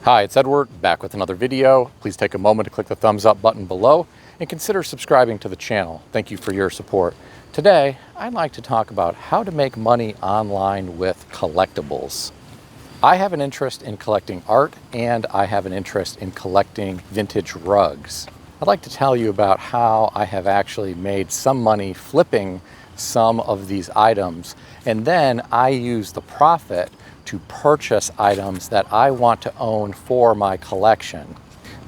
Hi, it's Edward, back with another video. Please take a moment to click the thumbs up button below and consider subscribing to the channel. Thank you for your support. Today, I'd like to talk about how to make money online with collectibles. I have an interest in collecting art and I have an interest in collecting vintage rugs. I'd like to tell you about how I have actually made some money flipping some of these items, and then I use the profit to purchase items that I want to own for my collection.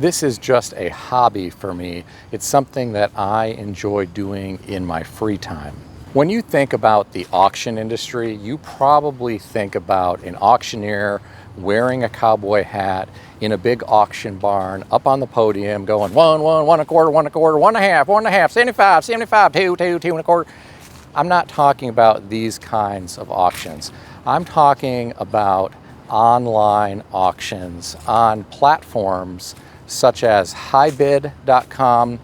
This is just a hobby for me. It's something that I enjoy doing in my free time. When you think about the auction industry, you probably think about an auctioneer wearing a cowboy hat in a big auction barn up on the podium going one and a quarter, one and a half, 75, 2 and a quarter. I'm not talking about these kinds of auctions. I'm talking about online auctions on platforms such as HiBid.com,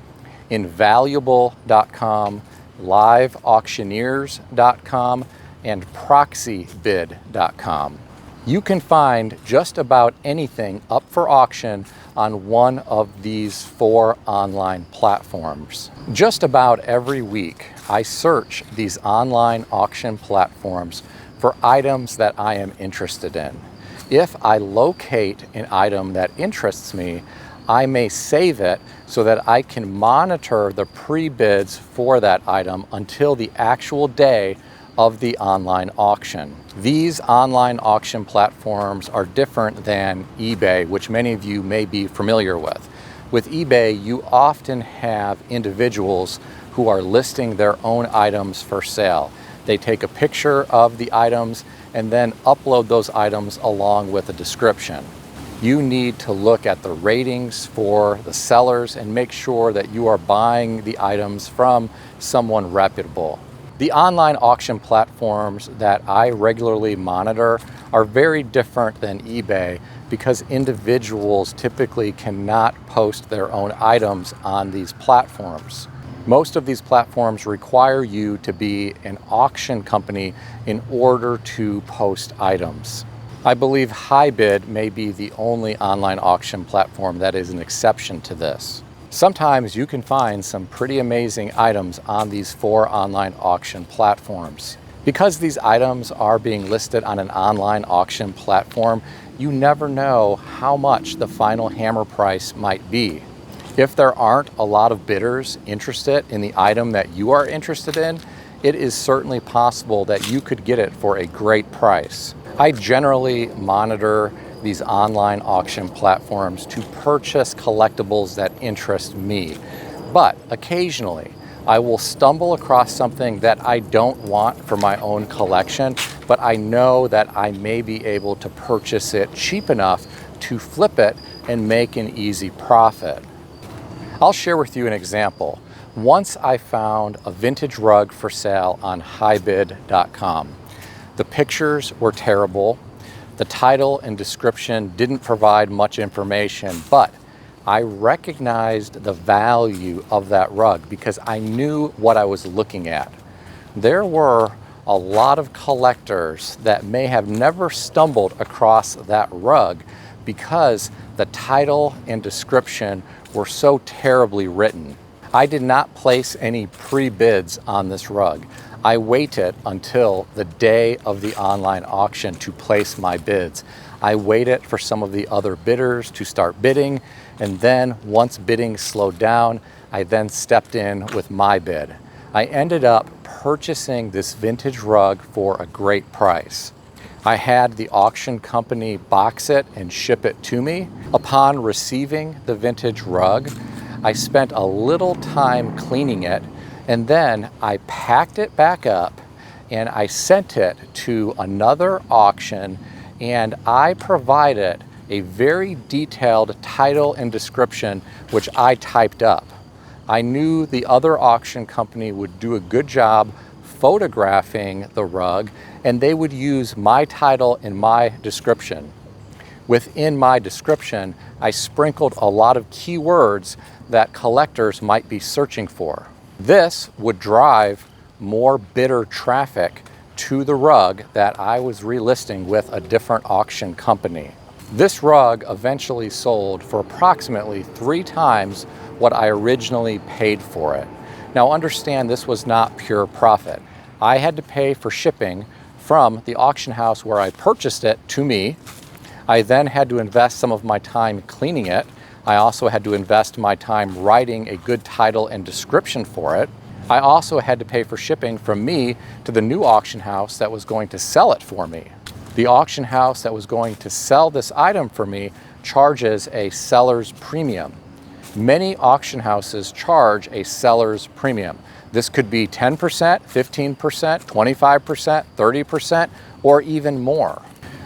Invaluable.com, LiveAuctioneers.com, and Proxibid.com. You can find just about anything up for auction on one of these 4 online platforms. Just about every week, I search these online auction platforms for items that I am interested in. If I locate an item that interests me, I may save it so that I can monitor the pre-bids for that item until the actual day of the online auction. These online auction platforms are different than eBay, which many of you may be familiar with. With eBay, you often have individuals who are listing their own items for sale. They take a picture of the items and then upload those items along with a description. You need to look at the ratings for the sellers and make sure that you are buying the items from someone reputable. The online auction platforms that I regularly monitor are very different than eBay because individuals typically cannot post their own items on these platforms. Most of these platforms require you to be an auction company in order to post items. I believe HiBid may be the only online auction platform that is an exception to this. Sometimes you can find some pretty amazing items on these 4 online auction platforms. Because these items are being listed on an online auction platform, you never know how much the final hammer price might be. If there aren't a lot of bidders interested in the item that you are interested in, it is certainly possible that you could get it for a great price. I generally monitor these online auction platforms to purchase collectibles that interest me, but occasionally I will stumble across something that I don't want for my own collection, but I know that I may be able to purchase it cheap enough to flip it and make an easy profit. I'll share with you an example. Once I found a vintage rug for sale on HiBid.com. The pictures were terrible. The title and description didn't provide much information, but I recognized the value of that rug because I knew what I was looking at. There were a lot of collectors that may have never stumbled across that rug because the title and description were so terribly written. I did not place any pre-bids on this rug. I waited until the day of the online auction to place my bids. I waited for some of the other bidders to start bidding, and then once bidding slowed down, I then stepped in with my bid. I ended up purchasing this vintage rug for a great price. I had the auction company box it and ship it to me. Upon receiving the vintage rug, I spent a little time cleaning it, and then I packed it back up and I sent it to another auction, and I provided a very detailed title and description which I typed up. I knew the other auction company would do a good job photographing the rug, and they would use my title and my description. Within my description, I sprinkled a lot of keywords that collectors might be searching for. This would drive more bidder traffic to the rug that I was relisting with a different auction company. This rug eventually sold for approximately 3 times what I originally paid for it. Now understand, this was not pure profit. I had to pay for shipping from the auction house where I purchased it to me. I then had to invest some of my time cleaning it. I also had to invest my time writing a good title and description for it. I also had to pay for shipping from me to the new auction house that was going to sell it for me. The auction house that was going to sell this item for me charges a seller's premium. Many auction houses charge a seller's premium. This could be 10%, 15%, 25%, 30%, or even more.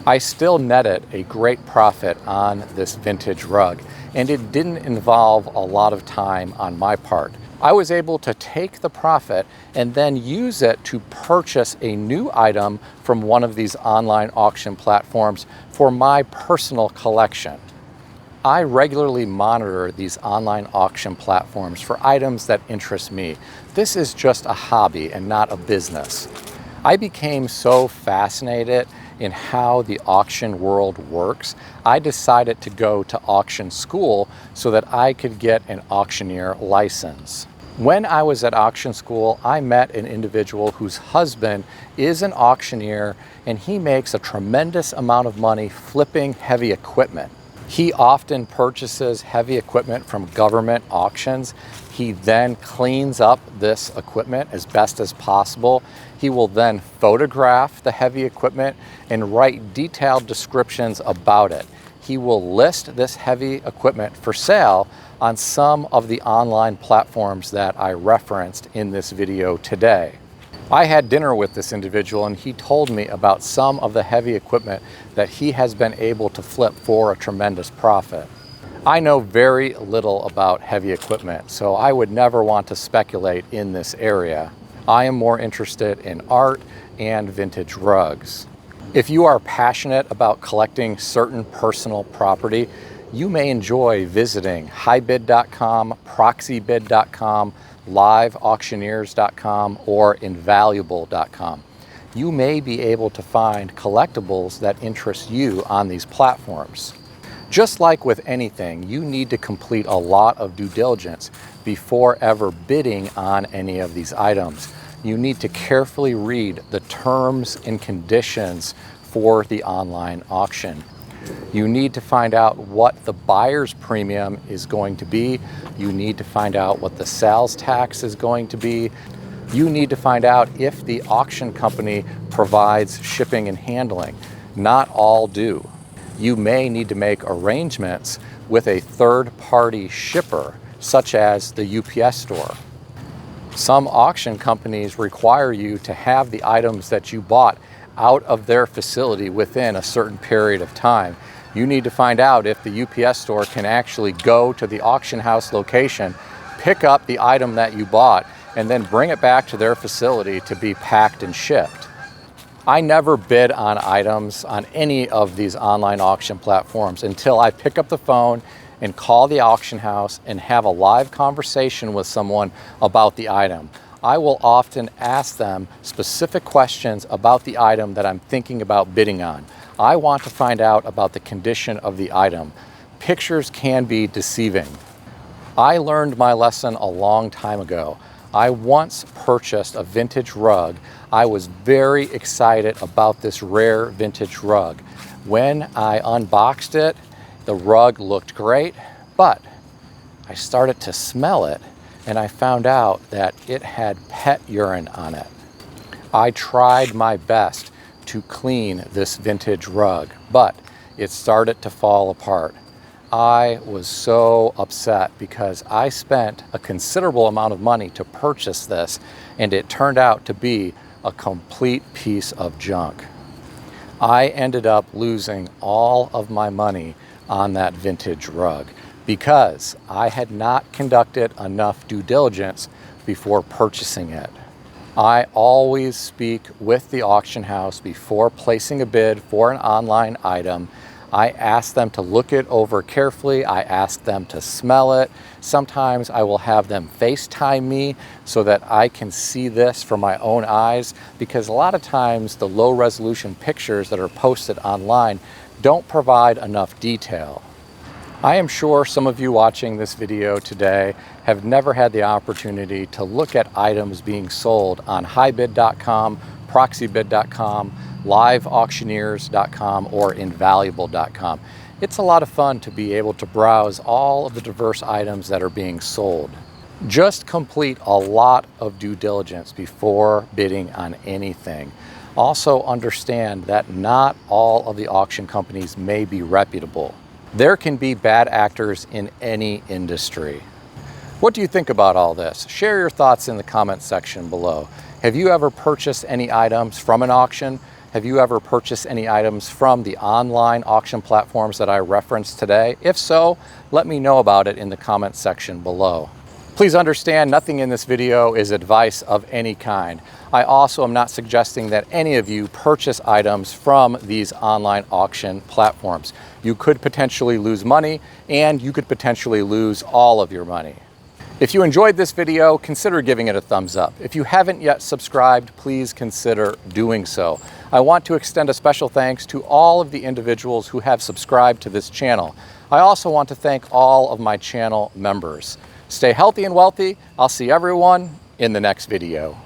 I still netted a great profit on this vintage rug, and it didn't involve a lot of time on my part. I was able to take the profit and then use it to purchase a new item from one of these online auction platforms for my personal collection. I regularly monitor these online auction platforms for items that interest me. This is just a hobby and not a business. I became so fascinated in how the auction world works, I decided to go to auction school so that I could get an auctioneer license. When I was at auction school, I met an individual whose husband is an auctioneer, and he makes a tremendous amount of money flipping heavy equipment. He often purchases heavy equipment from government auctions. He then cleans up this equipment as best as possible. He will then photograph the heavy equipment and write detailed descriptions about it. He will list this heavy equipment for sale on some of the online platforms that I referenced in this video today. I had dinner with this individual, and he told me about some of the heavy equipment that he has been able to flip for a tremendous profit. I know very little about heavy equipment, so I would never want to speculate in this area. I am more interested in art and vintage rugs. If you are passionate about collecting certain personal property, you may enjoy visiting HiBid.com, Proxibid.com, LiveAuctioneers.com, or Invaluable.com. You may be able to find collectibles that interest you on these platforms. Just like with anything, you need to complete a lot of due diligence before ever bidding on any of these items. You need to carefully read the terms and conditions for the online auction. You need to find out what the buyer's premium is going to be. You need to find out what the sales tax is going to be. You need to find out if the auction company provides shipping and handling. Not all do. You may need to make arrangements with a third-party shipper, such as the UPS store. Some auction companies require you to have the items that you bought out of their facility within a certain period of time. You need to find out if the UPS store can actually go to the auction house location, pick up the item that you bought, and then bring it back to their facility to be packed and shipped. I never bid on items on any of these online auction platforms until I pick up the phone and call the auction house and have a live conversation with someone about the item. I will often ask them specific questions about the item that I'm thinking about bidding on. I want to find out about the condition of the item. Pictures can be deceiving. I learned my lesson a long time ago. I once purchased a vintage rug. I was very excited about this rare vintage rug. When I unboxed it, the rug looked great, but I started to smell it, and I found out that it had pet urine on it. I tried my best to clean this vintage rug, but it started to fall apart. I was so upset because I spent a considerable amount of money to purchase this, and it turned out to be a complete piece of junk. I ended up losing all of my money on that vintage rug because I had not conducted enough due diligence before purchasing it. I always speak with the auction house before placing a bid for an online item. I ask them to look it over carefully. I ask them to smell it. Sometimes I will have them FaceTime me so that I can see this from my own eyes, because a lot of times the low resolution pictures that are posted online don't provide enough detail. I am sure some of you watching this video today have never had the opportunity to look at items being sold on HiBid.com, Proxibid.com, LiveAuctioneers.com, or Invaluable.com. It's a lot of fun to be able to browse all of the diverse items that are being sold. Just complete a lot of due diligence before bidding on anything. Also understand that not all of the auction companies may be reputable. There can be bad actors in any industry. What do you think about all this? Share your thoughts in the comments section below. Have you ever purchased any items from an auction? Have you ever purchased any items from the online auction platforms that I referenced today? If so, let me know about it in the comments section below. Please understand, nothing in this video is advice of any kind. I also am not suggesting that any of you purchase items from these online auction platforms. You could potentially lose money, and you could potentially lose all of your money. If you enjoyed this video, consider giving it a thumbs up. If you haven't yet subscribed, please consider doing so. I want to extend a special thanks to all of the individuals who have subscribed to this channel. I also want to thank all of my channel members. Stay healthy and wealthy. I'll see everyone in the next video.